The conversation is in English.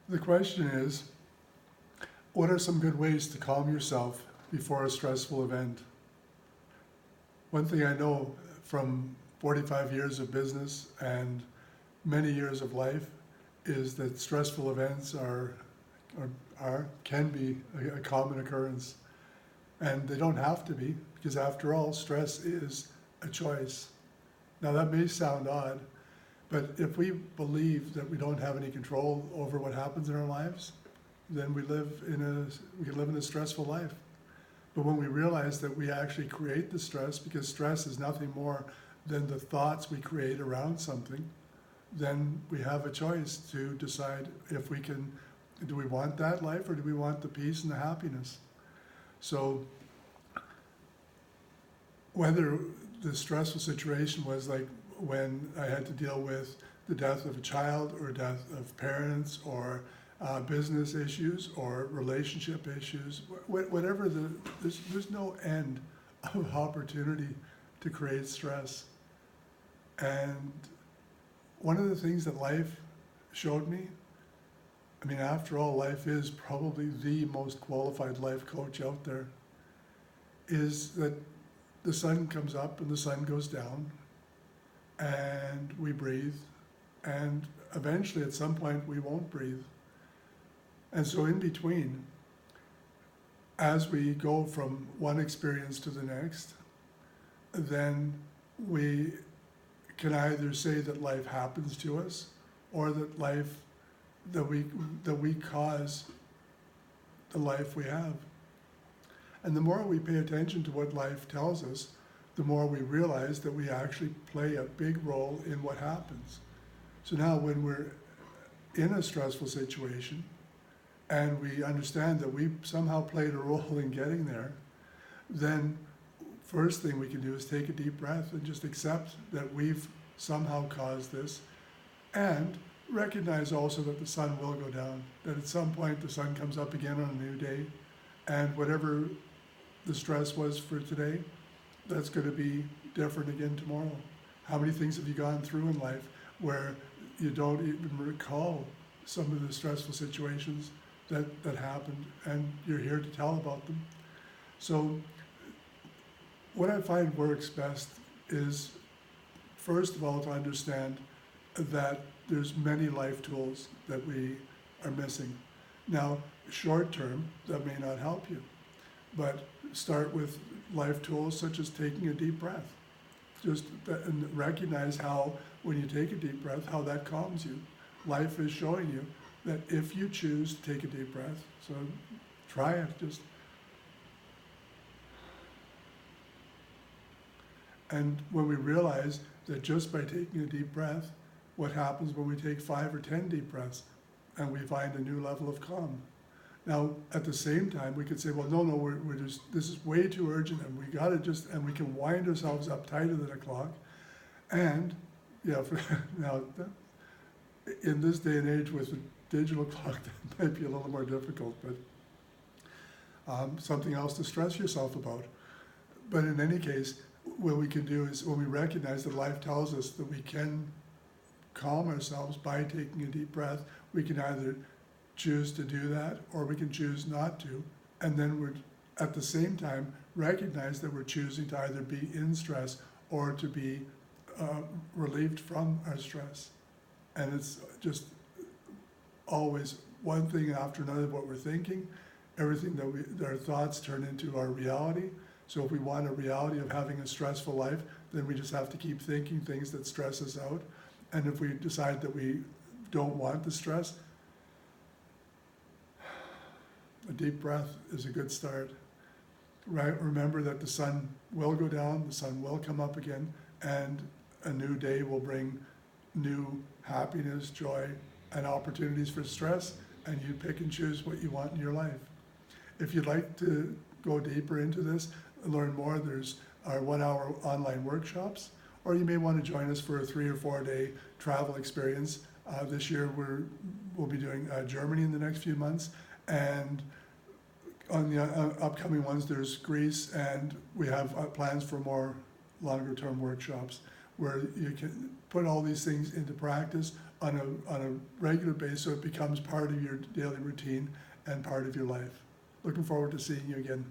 The question is, what are some good ways to calm yourself before a stressful event? One thing I know from 45 years of business and many years of life is that stressful events can be a common occurrence. And they don't have to be, because after all, stress is a choice. Now that may sound odd, but if we believe that we don't have any control over what happens in our lives, then we can live in a stressful life. But when we realize that we actually create the stress, because stress is nothing more than the thoughts we create around something, then we have a choice to decide if do we want that life, or do we want the peace and the happiness? So whether the stressful situation was like when I had to deal with the death of a child or death of parents or business issues or relationship issues, whatever there's no end of opportunity to create stress. And one of the things that life showed me, I mean, after all, life is probably the most qualified life coach out there, is that the sun comes up and the sun goes down, and we breathe, and eventually at some point we won't breathe. And so in between, as we go from one experience to the next, then we can either say that life happens to us, or that we cause the life we have. And the more we pay attention to what life tells us, the more we realize that we actually play a big role in what happens. So now when we're in a stressful situation and we understand that we somehow played a role in getting there, then first thing we can do is take a deep breath and just accept that we've somehow caused this, and recognize also that the sun will go down, that at some point the sun comes up again on a new day, and whatever the stress was for today, that's going to be different again tomorrow. How many things have you gone through in life where you don't even recall some of the stressful situations that happened, and you're here to tell about them? So what I find works best is, first of all, to understand that there's many life tools that we are missing. Now, short term, that may not help you, but start with life tools such as taking a deep breath. And recognize how, when you take a deep breath, how that calms you. Life is showing you that if you choose to take a deep breath, so try it, and when we realize that just by taking a deep breath, what happens when we take 5 or 10 deep breaths, and we find a new level of calm. Now, at the same time, we could say, well, no, this is way too urgent, and and we can wind ourselves up tighter than a clock. And, now, in this day and age with a digital clock, that might be a little more difficult, but something else to stress yourself about. But in any case, what we can do is, when we recognize that life tells us that we can calm ourselves by taking a deep breath, we can either choose to do that, or we can choose not to, and then we're at the same time recognize that we're choosing to either be in stress or to be relieved from our stress. And it's just always one thing after another what we're thinking. Everything that our thoughts turn into our reality. So if we want a reality of having a stressful life, then we just have to keep thinking things that stress us out. And if we decide that we don't want the stress, a deep breath is a good start. Right? Remember that the sun will go down, the sun will come up again, and a new day will bring new happiness, joy, and opportunities for stress, and you pick and choose what you want in your life. If you'd like to go deeper into this, learn more, there's our 1-hour online workshops, or you may want to join us for a 3 or 4 day travel experience. This year we'll be doing Germany in the next few months, and on the upcoming ones there's Greece, and we have plans for more longer term workshops where you can put all these things into practice, on a regular basis so it becomes part of your daily routine and part of your life. Looking forward to seeing you again.